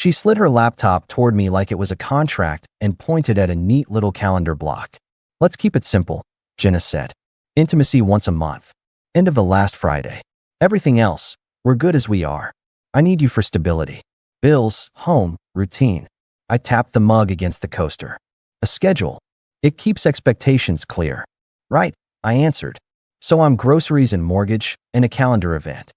She slid her laptop toward me like it was a contract and pointed at a neat little calendar block. Let's keep it simple, Jenna said. Intimacy once a month. End of the last Friday. Everything else, we're good as we are. I need you for stability. Bills, home, routine. I tapped the mug against the coaster. A schedule. It keeps expectations clear. Right, I answered. So I'm groceries and mortgage and a calendar event.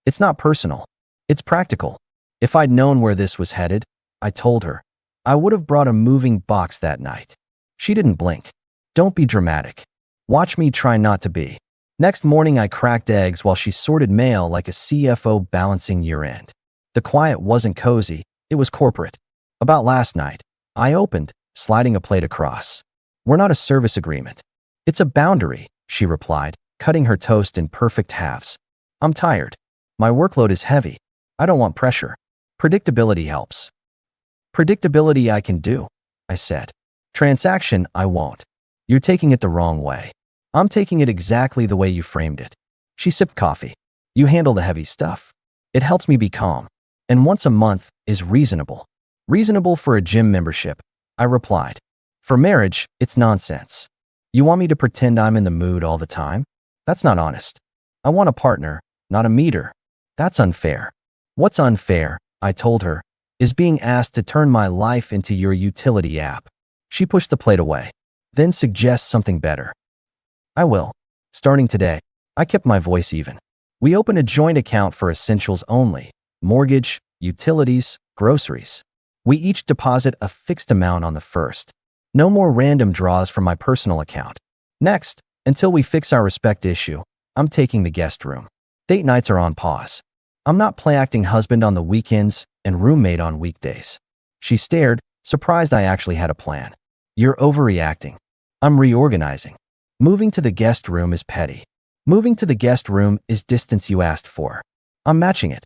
It's not personal. It's practical. If I'd known where this was headed, I told her, I would have brought a moving box that night. She didn't blink. Don't be dramatic. Watch me try not to be. Next morning, I cracked eggs while she sorted mail like a CFO balancing year-end. The quiet wasn't cozy, it was corporate. About last night, I opened, sliding a plate across. We're not a service agreement. It's a boundary, she replied, cutting her toast in perfect halves. I'm tired. My workload is heavy. I don't want pressure. Predictability helps. Predictability I can do, I said. Transaction I won't. You're taking it the wrong way. I'm taking it exactly the way you framed it. She sipped coffee. You handle the heavy stuff. It helps me be calm. And once a month is reasonable. Reasonable for a gym membership, I replied. For marriage, it's nonsense. You want me to pretend I'm in the mood all the time? That's not honest. I want a partner, not a meter. That's unfair. What's unfair, I told her, is being asked to turn my life into your utility app. She pushed the plate away. Then suggest something better. I will. Starting today, I kept my voice even. We open a joint account for essentials only. Mortgage, utilities, groceries. We each deposit a fixed amount on the first. No more random draws from my personal account. Next, until we fix our respect issue, I'm taking the guest room. Date nights are on pause. I'm not play-acting husband on the weekends and roommate on weekdays. She stared, surprised I actually had a plan. You're overreacting. I'm reorganizing. Moving to the guest room is petty. Moving to the guest room is distance you asked for. I'm matching it.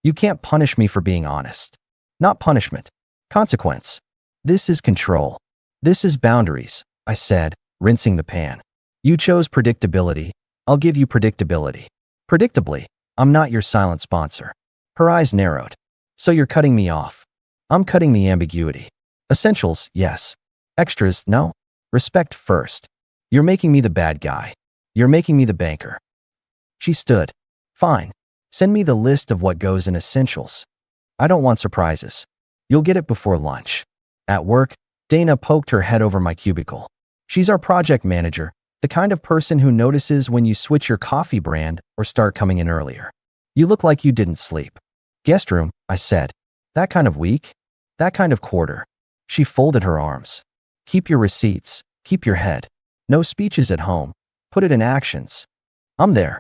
You can't punish me for being honest. Not punishment. Consequence. This is control. This is boundaries, I said, rinsing the pan. You chose predictability. I'll give you predictability. Predictably, I'm not your silent sponsor. Her eyes narrowed. So you're cutting me off. I'm cutting the ambiguity. Essentials, yes. Extras, no. Respect first. You're making me the bad guy. You're making me the banker. She stood. Fine. Send me the list of what goes in essentials. I don't want surprises. You'll get it before lunch. At work, Dana poked her head over my cubicle. She's our project manager, the kind of person who notices when you switch your coffee brand or start coming in earlier. You look like you didn't sleep. Guest room, I said. That kind of week? That kind of quarter. She folded her arms. Keep your receipts. Keep your head. No speeches at home. Put it in actions. I'm there.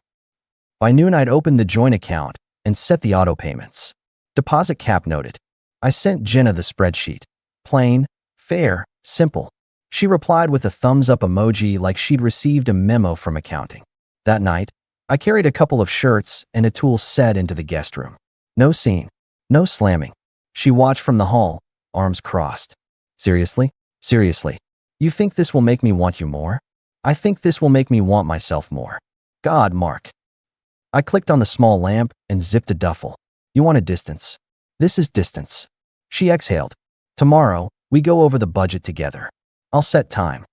By noon, I'd opened the joint account and set the auto payments. Deposit cap noted. I sent Jenna the spreadsheet. Plain, fair, simple. She replied with a thumbs up emoji like she'd received a memo from accounting. That night, I carried a couple of shirts and a tool set into the guest room. No scene. No slamming. She watched from the hall, arms crossed. Seriously? Seriously. You think this will make me want you more? I think this will make me want myself more. God, Mark. I clicked on the small lamp and zipped a duffel. You want a distance? This is distance. She exhaled. Tomorrow, we go over the budget together. I'll set time.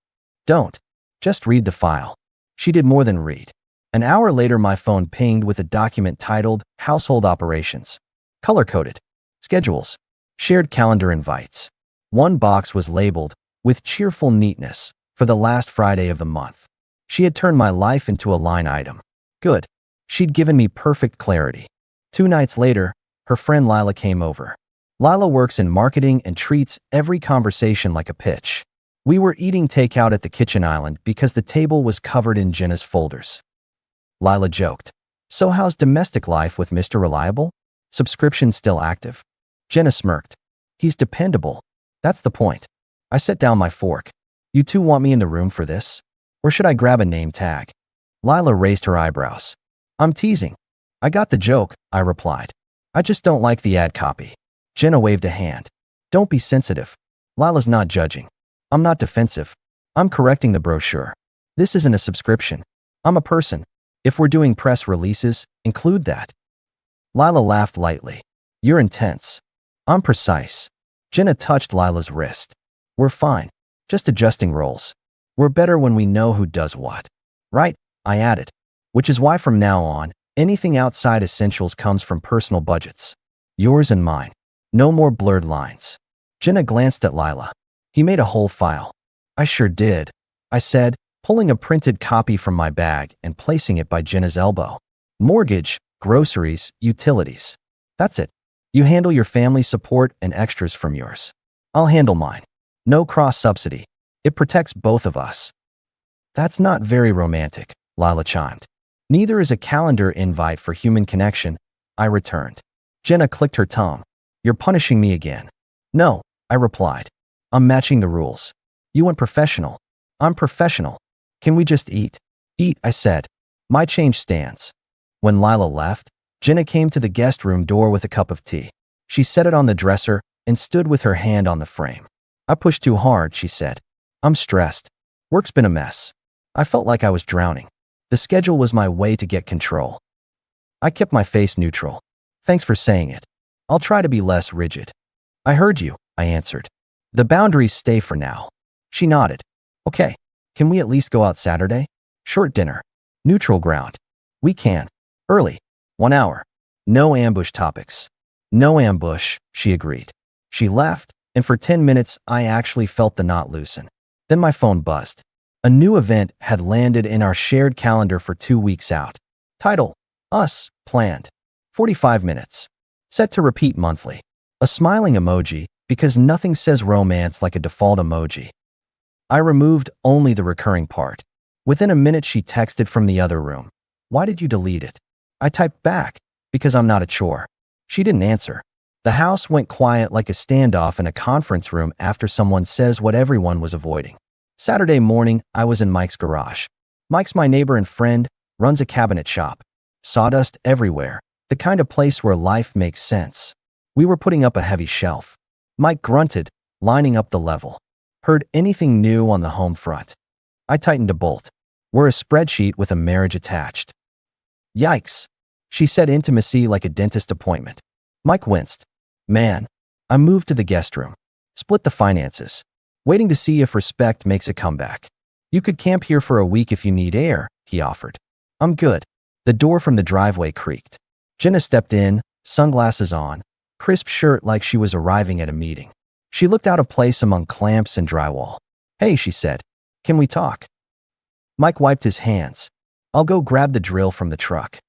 Don't. Just read the file. She did more than read. An hour later, my phone pinged with a document titled Household Operations. Color-coded. Schedules. Shared calendar invites. One box was labeled, with cheerful neatness, for the last Friday of the month. She had turned my life into a line item. Good. She'd given me perfect clarity. 2 nights later, her friend Lila came over. Lila works in marketing and treats every conversation like a pitch. We were eating takeout at the kitchen island because the table was covered in Jenna's folders. Lila joked. So how's domestic life with Mr. Reliable? Subscription still active? Jenna smirked. He's dependable. That's the point. I set down my fork. You two want me in the room for this? Or should I grab a name tag? Lila raised her eyebrows. I'm teasing. I got the joke, I replied. I just don't like the ad copy. Jenna waved a hand. Don't be sensitive. Lila's not judging. I'm not defensive. I'm correcting the brochure. This isn't a subscription. I'm a person. If we're doing press releases, include that. Lila laughed lightly. You're intense. I'm precise. Jenna touched Lila's wrist. We're fine. Just adjusting roles. We're better when we know who does what. Right? I added. Which is why from now on, anything outside essentials comes from personal budgets. Yours and mine. No more blurred lines. Jenna glanced at Lila. He made a whole file. I sure did, I said, pulling a printed copy from my bag and placing it by Jenna's elbow. Mortgage, groceries, utilities. That's it. You handle your family support and extras from yours. I'll handle mine. No cross-subsidy. It protects both of us. That's not very romantic, Lila chimed. Neither is a calendar invite for human connection, I returned. Jenna clicked her tongue. You're punishing me again. No, I replied. I'm matching the rules. You went professional. I'm professional. Can we just eat? Eat, I said. My change stands. When Lila left, Jenna came to the guest room door with a cup of tea. She set it on the dresser and stood with her hand on the frame. I pushed too hard, she said. I'm stressed. Work's been a mess. I felt like I was drowning. The schedule was my way to get control. I kept my face neutral. Thanks for saying it. I'll try to be less rigid. I heard you, I answered. The boundaries stay for now. She nodded. Okay. Can we at least go out Saturday? Short dinner. Neutral ground. We can. Early. 1 hour. No ambush topics. No ambush, she agreed. She left, and for 10 minutes I actually felt the knot loosen. Then my phone buzzed. A new event had landed in our shared calendar for 2 weeks out. Title: Us, planned. 45 minutes. Set to repeat monthly. A smiling emoji, because nothing says romance like a default emoji. I removed only the recurring part. Within a minute she texted from the other room. Why did you delete it? I typed back, because I'm not a chore. She didn't answer. The house went quiet like a standoff in a conference room after someone says what everyone was avoiding. Saturday morning, I was in Mike's garage. Mike's my neighbor and friend, runs a cabinet shop. Sawdust everywhere, the kind of place where life makes sense. We were putting up a heavy shelf. Mike grunted, lining up the level. Heard anything new on the home front? I tightened a bolt. We're a spreadsheet with a marriage attached. Yikes. She said, intimacy like a dentist appointment. Mike winced. Man. I moved to the guest room. Split the finances. Waiting to see if respect makes a comeback. You could camp here for a week if you need air, he offered. I'm good. The door from the driveway creaked. Jenna stepped in, sunglasses on, crisp shirt like she was arriving at a meeting. She looked out of place among clamps and drywall. Hey, she said. Can we talk? Mike wiped his hands. I'll go grab the drill from the truck.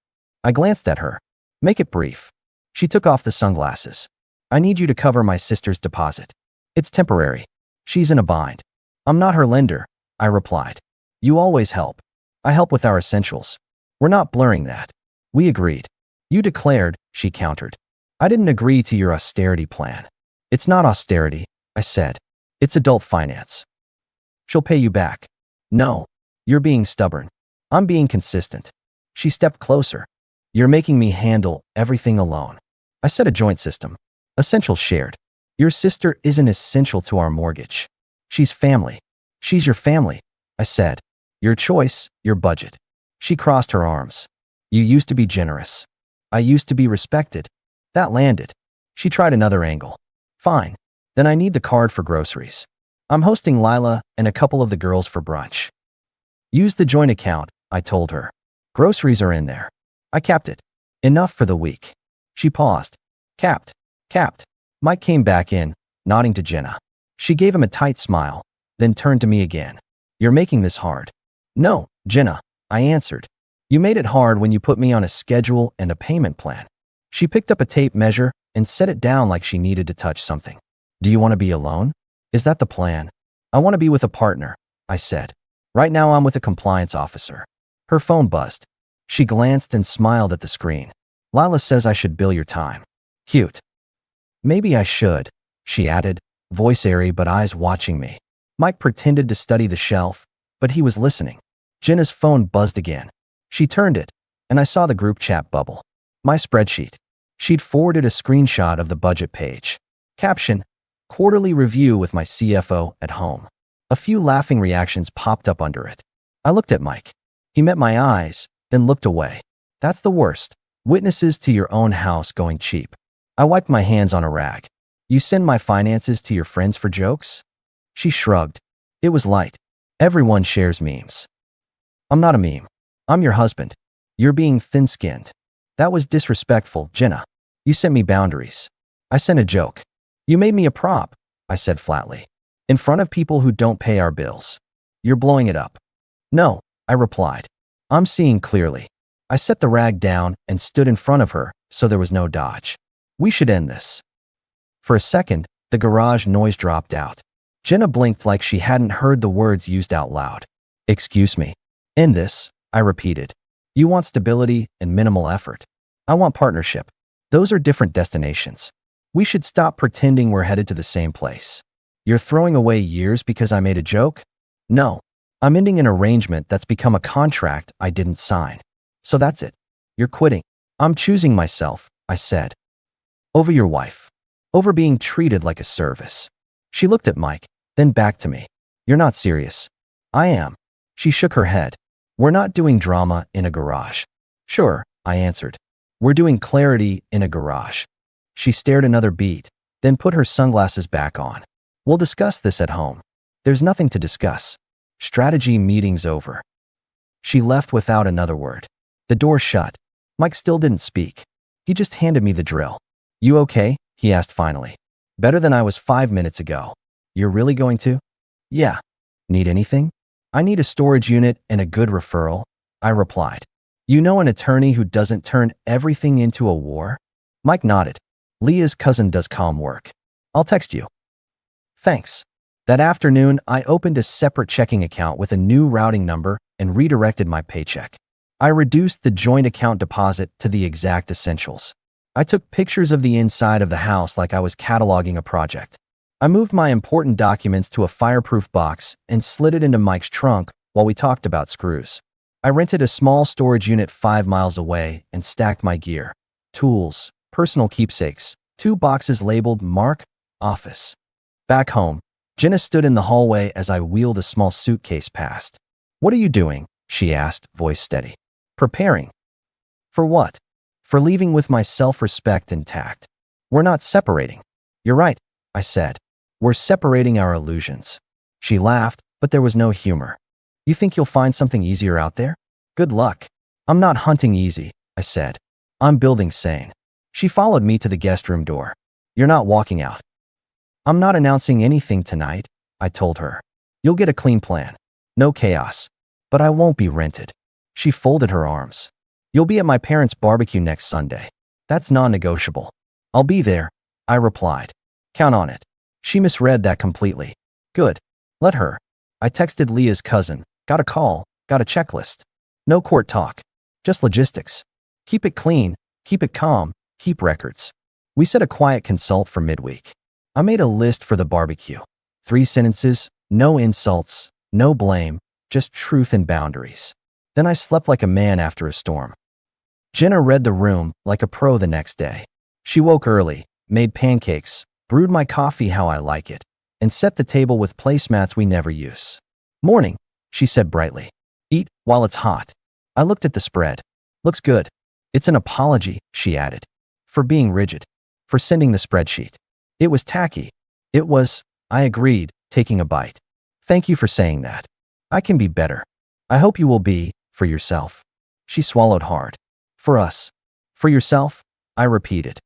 I glanced at her. Make it brief. She took off the sunglasses. I need you to cover my sister's deposit. It's temporary. She's in a bind. I'm not her lender, I replied. You always help. I help with our essentials. We're not blurring that. We agreed. You declared, she countered. I didn't agree to your austerity plan. It's not austerity, I said. It's adult finance. She'll pay you back. No. You're being stubborn. I'm being consistent. She stepped closer. You're making me handle everything alone. I said a joint system. Essential shared. Your sister isn't essential to our mortgage. She's family. She's your family, I said. Your choice, your budget. She crossed her arms. You used to be generous. I used to be respected. That landed. She tried another angle. Fine. Then I need the card for groceries. I'm hosting Lila and a couple of the girls for brunch. Use the joint account, I told her. Groceries are in there. I capped it. Enough for the week. She paused. Capped. Capped. Mike came back in, nodding to Jenna. She gave him a tight smile, then turned to me again. You're making this hard. No, Jenna, I answered. You made it hard when you put me on a schedule and a payment plan. She picked up a tape measure and set it down like she needed to touch something. Do you want to be alone? Is that the plan? I want to be with a partner, I said. Right now I'm with a compliance officer. Her phone buzzed. She glanced and smiled at the screen. Lila says I should bill your time. Cute. Maybe I should, she added, voice airy but eyes watching me. Mike pretended to study the shelf, but he was listening. Jenna's phone buzzed again. She turned it, and I saw the group chat bubble. My spreadsheet. She'd forwarded a screenshot of the budget page. Caption: Quarterly review with my CFO at home. A few laughing reactions popped up under it. I looked at Mike. He met my eyes, then looked away. That's the worst. Witnesses to your own house going cheap. I wiped my hands on a rag. You send my finances to your friends for jokes? She shrugged. It was light. Everyone shares memes. I'm not a meme. I'm your husband. You're being thin-skinned. That was disrespectful, Jenna. You sent me boundaries. I sent a joke. You made me a prop, I said flatly. In front of people who don't pay our bills. You're blowing it up. No, I replied. I'm seeing clearly. I set the rag down and stood in front of her, so there was no dodge. We should end this. For a second, the garage noise dropped out. Jenna blinked like she hadn't heard the words used out loud. Excuse me. End this, I repeated. You want stability and minimal effort. I want partnership. Those are different destinations. We should stop pretending we're headed to the same place. You're throwing away years because I made a joke? No. I'm ending an arrangement that's become a contract I didn't sign. So that's it. You're quitting. I'm choosing myself, I said. Over your wife. Over being treated like a service. She looked at Mike, then back to me. You're not serious. I am. She shook her head. We're not doing drama in a garage. Sure, I answered. We're doing clarity in a garage. She stared another beat, then put her sunglasses back on. We'll discuss this at home. There's nothing to discuss. Strategy meeting's over. She left without another word. The door shut. Mike still didn't speak. He just handed me the drill. You okay? He asked finally. Better than I was 5 minutes ago. You're really going to? Yeah. Need anything? I need a storage unit and a good referral, I replied. You know an attorney who doesn't turn everything into a war? Mike nodded. Leah's cousin does calm work. I'll text you. Thanks. That afternoon, I opened a separate checking account with a new routing number and redirected my paycheck. I reduced the joint account deposit to the exact essentials. I took pictures of the inside of the house like I was cataloging a project. I moved my important documents to a fireproof box and slid it into Mike's trunk while we talked about screws. I rented a small storage unit 5 miles away and stacked my gear. Tools, personal keepsakes, 2 boxes labeled Mark, Office. Back home, Jenna stood in the hallway as I wheeled a small suitcase past. What are you doing? She asked, voice steady. Preparing. For what? For leaving with my self-respect intact. We're not separating. You're right, I said. We're separating our illusions. She laughed, but there was no humor. You think you'll find something easier out there? Good luck. I'm not hunting easy, I said. I'm building sane. She followed me to the guest room door. You're not walking out. I'm not announcing anything tonight, I told her. You'll get a clean plan. No chaos. But I won't be rented. She folded her arms. You'll be at my parents' barbecue next Sunday. That's non-negotiable. I'll be there, I replied. Count on it. She misread that completely. Good. Let her. I texted Leah's cousin. Got a call. Got a checklist. No court talk. Just logistics. Keep it clean. Keep it calm. Keep records. We set a quiet consult for midweek. I made a list for the barbecue. 3 sentences, no insults, no blame, just truth and boundaries. Then I slept like a man after a storm. Jenna read the room like a pro the next day. She woke early, made pancakes, brewed my coffee how I like it, and set the table with placemats we never use. Morning, she said brightly. Eat while it's hot. I looked at the spread. Looks good. It's an apology, she added. For being rigid. For sending the spreadsheet. It was tacky. It was, I agreed, taking a bite. Thank you for saying that. I can be better. I hope you will be, for yourself. She swallowed hard. For us. For yourself? I repeated.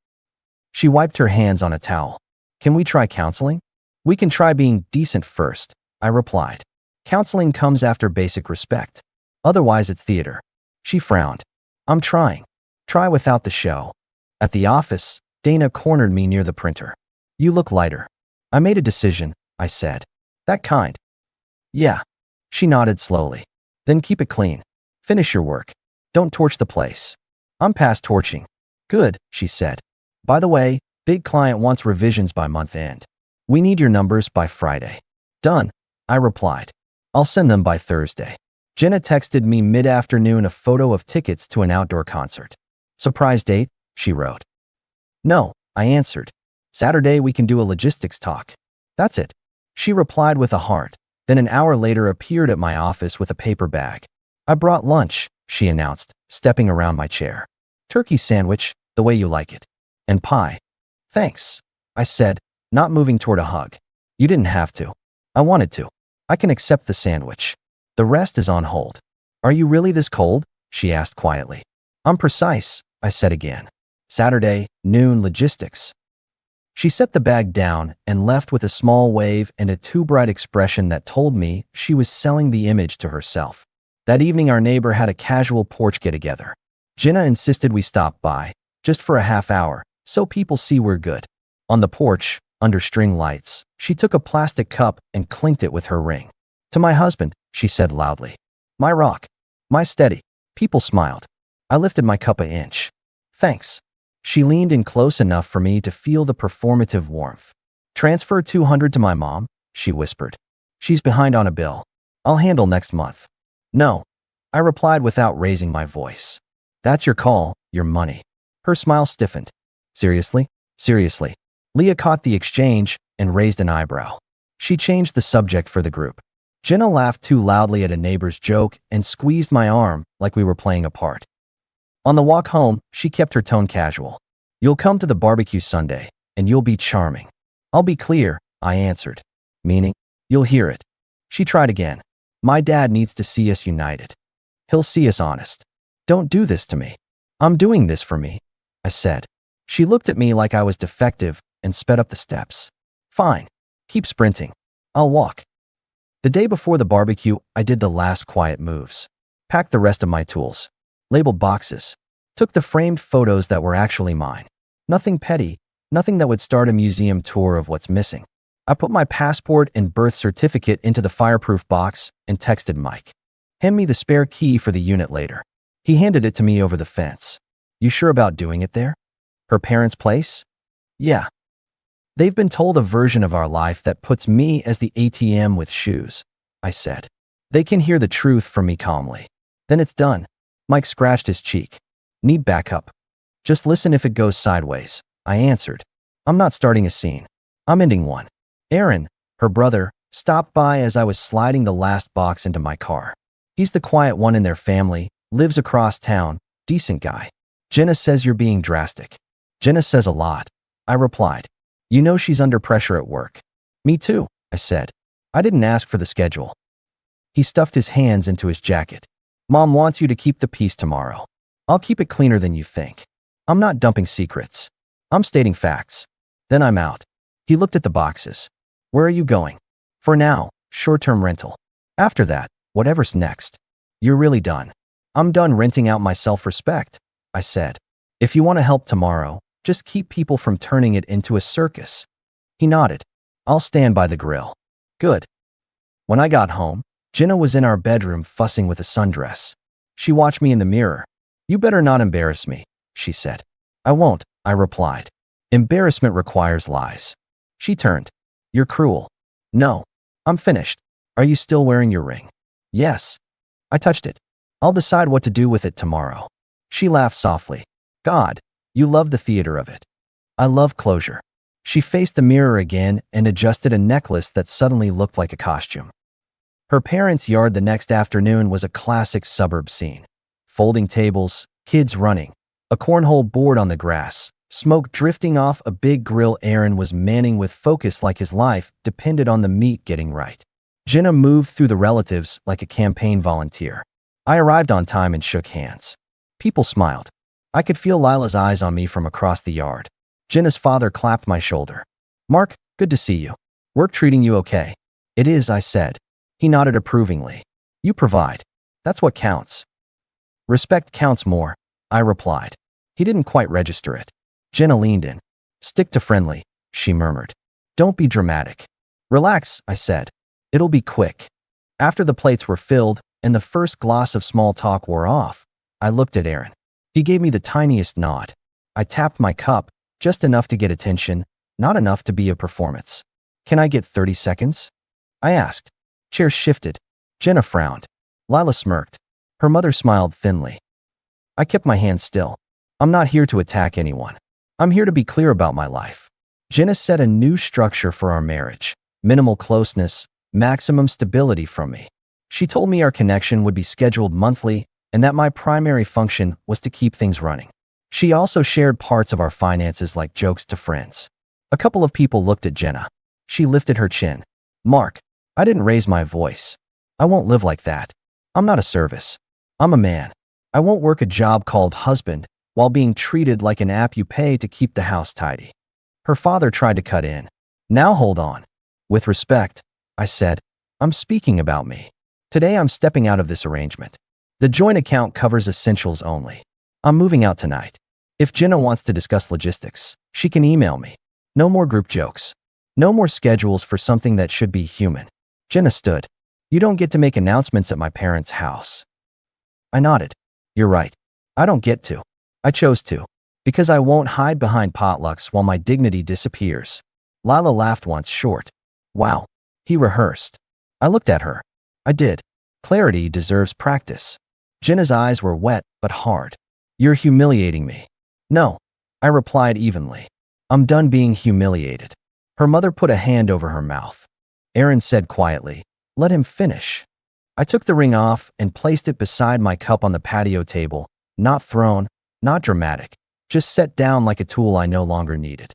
She wiped her hands on a towel. Can we try counseling? We can try being decent first, I replied. Counseling comes after basic respect. Otherwise it's theater. She frowned. I'm trying. Try without the show. At the office, Dana cornered me near the printer. You look lighter. I made a decision, I said. That kind. Yeah. She nodded slowly. Then keep it clean. Finish your work. Don't torch the place. I'm past torching. Good, she said. By the way, big client wants revisions by month end. We need your numbers by Friday. Done, I replied. I'll send them by Thursday. Jenna texted me mid-afternoon a photo of tickets to an outdoor concert. Surprise date, she wrote. No, I answered. Saturday we can do a logistics talk. That's it. She replied with a heart, then an hour later appeared at my office with a paper bag. I brought lunch, she announced, stepping around my chair. Turkey sandwich, the way you like it. And pie. Thanks, I said, not moving toward a hug. You didn't have to. I wanted to. I can accept the sandwich. The rest is on hold. Are you really this cold? She asked quietly. I'm precise, I said again. Saturday, noon, logistics. She set the bag down and left with a small wave and a too bright expression that told me she was selling the image to herself. That evening our neighbor had a casual porch get-together. Jenna insisted we stop by, just for a half hour, so people see we're good. On the porch, under string lights, she took a plastic cup and clinked it with her ring. To my husband, she said loudly. My rock. My steady. People smiled. I lifted my cup an inch. Thanks. She leaned in close enough for me to feel the performative warmth. Transfer 200 to my mom, she whispered. She's behind on a bill. I'll handle next month. No, I replied without raising my voice. That's your call, your money. Her smile stiffened. Seriously? Seriously. Leah caught the exchange and raised an eyebrow. She changed the subject for the group. Jenna laughed too loudly at a neighbor's joke and squeezed my arm like we were playing a part. On the walk home, she kept her tone casual. You'll come to the barbecue Sunday, and you'll be charming. I'll be clear, I answered. Meaning? You'll hear it. She tried again. My dad needs to see us united. He'll see us honest. Don't do this to me. I'm doing this for me, I said. She looked at me like I was defective and sped up the steps. Fine. Keep sprinting. I'll walk. The day before the barbecue, I did the last quiet moves. Packed the rest of my tools. Labeled boxes. Took the framed photos that were actually mine. Nothing petty, nothing that would start a museum tour of what's missing. I put my passport and birth certificate into the fireproof box and texted Mike. Hand me the spare key for the unit later. He handed it to me over the fence. You sure about doing it there? Her parents' place? Yeah. They've been told a version of our life that puts me as the ATM with shoes, I said. They can hear the truth from me calmly. Then it's done. Mike scratched his cheek. Need backup. Just listen if it goes sideways, I answered. I'm not starting a scene. I'm ending one. Aaron, her brother, stopped by as I was sliding the last box into my car. He's the quiet one in their family, lives across town, decent guy. Jenna says you're being drastic. Jenna says a lot, I replied. You know she's under pressure at work. Me too, I said. I didn't ask for the schedule. He stuffed his hands into his jacket. Mom wants you to keep the peace tomorrow. I'll keep it cleaner than you think. I'm not dumping secrets. I'm stating facts. Then I'm out. He looked at the boxes. Where are you going? For now, short-term rental. After that, whatever's next. You're really done. I'm done renting out my self-respect, I said. If you want to help tomorrow, just keep people from turning it into a circus. He nodded. I'll stand by the grill. Good. When I got home, Jenna was in our bedroom fussing with a sundress. She watched me in the mirror. You better not embarrass me, she said. I won't, I replied. Embarrassment requires lies. She turned. You're cruel. No. I'm finished. Are you still wearing your ring? Yes. I touched it. I'll decide what to do with it tomorrow. She laughed softly. God, you love the theater of it. I love closure. She faced the mirror again and adjusted a necklace that suddenly looked like a costume. Her parents' yard the next afternoon was a classic suburb scene. Folding tables, kids running, a cornhole board on the grass, smoke drifting off a big grill. Aaron was manning with focus like his life depended on the meat getting right. Jenna moved through the relatives like a campaign volunteer. I arrived on time and shook hands. People smiled. I could feel Lila's eyes on me from across the yard. Jenna's father clapped my shoulder. Mark, good to see you. Work treating you okay? It is, I said. He nodded approvingly. You provide. That's what counts. Respect counts more, I replied. He didn't quite register it. Jenna leaned in. Stick to friendly, she murmured. Don't be dramatic. Relax, I said. It'll be quick. After the plates were filled and the first gloss of small talk wore off, I looked at Aaron. He gave me the tiniest nod. I tapped my cup, just enough to get attention, not enough to be a performance. Can I get 30 seconds? I asked. Chairs shifted. Jenna frowned. Lila smirked. Her mother smiled thinly. I kept my hands still. I'm not here to attack anyone. I'm here to be clear about my life. Jenna set a new structure for our marriage. Minimal closeness, maximum stability from me. She told me our connection would be scheduled monthly and that my primary function was to keep things running. She also shared parts of our finances like jokes to friends. A couple of people looked at Jenna. She lifted her chin. Mark, I didn't raise my voice. I won't live like that. I'm not a service. I'm a man. I won't work a job called husband while being treated like an app you pay to keep the house tidy. Her father tried to cut in. Now hold on. With respect, I said, I'm speaking about me. Today I'm stepping out of this arrangement. The joint account covers essentials only. I'm moving out tonight. If Jenna wants to discuss logistics, she can email me. No more group jokes. No more schedules for something that should be human. Jenna stood. You don't get to make announcements at my parents' house. I nodded. You're right. I don't get to. I chose to. Because I won't hide behind potlucks while my dignity disappears. Lila laughed once short. Wow. He rehearsed. I looked at her. I did. Clarity deserves practice. Jenna's eyes were wet but hard. You're humiliating me. No. I replied evenly. I'm done being humiliated. Her mother put a hand over her mouth. Aaron said quietly, let him finish. I took the ring off and placed it beside my cup on the patio table, not thrown, not dramatic, just set down like a tool I no longer needed.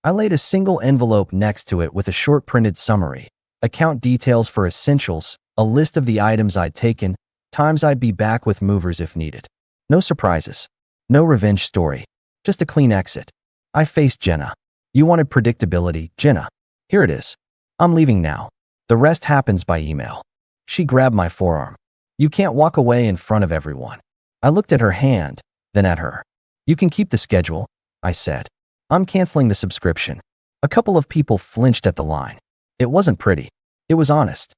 I laid a single envelope next to it with a short printed summary, account details for essentials, a list of the items I'd taken, times I'd be back with movers if needed. No surprises. No revenge story. Just a clean exit. I faced Jenna. You wanted predictability, Jenna. Here it is. I'm leaving now. The rest happens by email. She grabbed my forearm. You can't walk away in front of everyone. I looked at her hand, then at her. You can keep the schedule, I said. I'm canceling the subscription. A couple of people flinched at the line. It wasn't pretty. It was honest.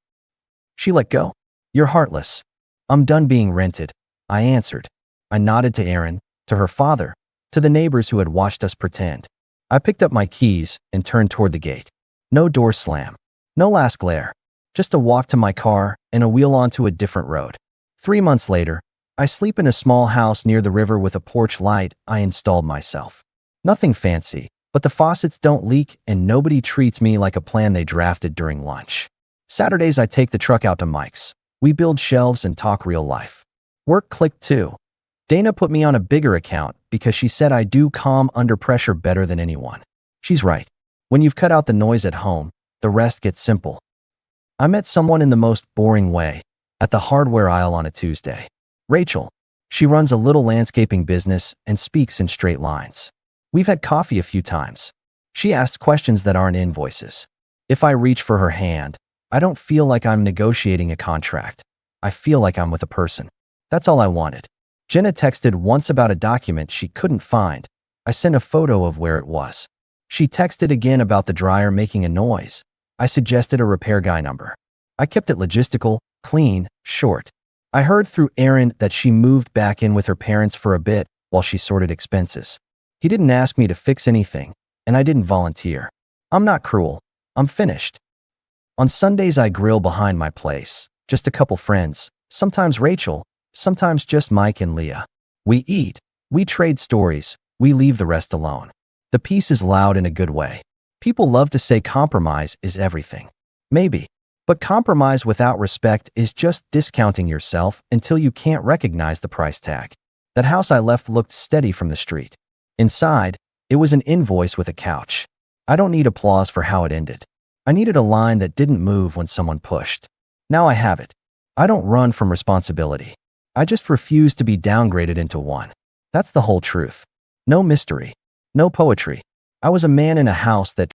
She let go. You're heartless. I'm done being rented, I answered. I nodded to Aaron, to her father, to the neighbors who had watched us pretend. I picked up my keys and turned toward the gate. No door slam. No last glare. Just a walk to my car and a wheel onto a different road. 3 months later, I sleep in a small house near the river with a porch light I installed myself. Nothing fancy, but the faucets don't leak and nobody treats me like a plan they drafted during lunch. Saturdays I take the truck out to Mike's. We build shelves and talk real life. Work clicked too. Dana put me on a bigger account because she said I do calm under pressure better than anyone. She's right. When you've cut out the noise at home, the rest gets simple. I met someone in the most boring way, at the hardware aisle on a Tuesday. Rachel. She runs a little landscaping business and speaks in straight lines. We've had coffee a few times. She asks questions that aren't invoices. If I reach for her hand, I don't feel like I'm negotiating a contract. I feel like I'm with a person. That's all I wanted. Jenna texted once about a document she couldn't find. I sent a photo of where it was. She texted again about the dryer making a noise. I suggested a repair guy number. I kept it logistical, clean, short. I heard through Aaron that she moved back in with her parents for a bit while she sorted expenses. He didn't ask me to fix anything, and I didn't volunteer. I'm not cruel. I'm finished. On Sundays I grill behind my place. Just a couple friends, sometimes Rachel, sometimes just Mike and Leah. We eat, we trade stories, we leave the rest alone. The piece is loud in a good way. People love to say compromise is everything. Maybe. But compromise without respect is just discounting yourself until you can't recognize the price tag. That house I left looked steady from the street. Inside, it was an invoice with a couch. I don't need applause for how it ended. I needed a line that didn't move when someone pushed. Now I have it. I don't run from responsibility. I just refuse to be downgraded into one. That's the whole truth. No mystery. No poetry. I was a man in a house that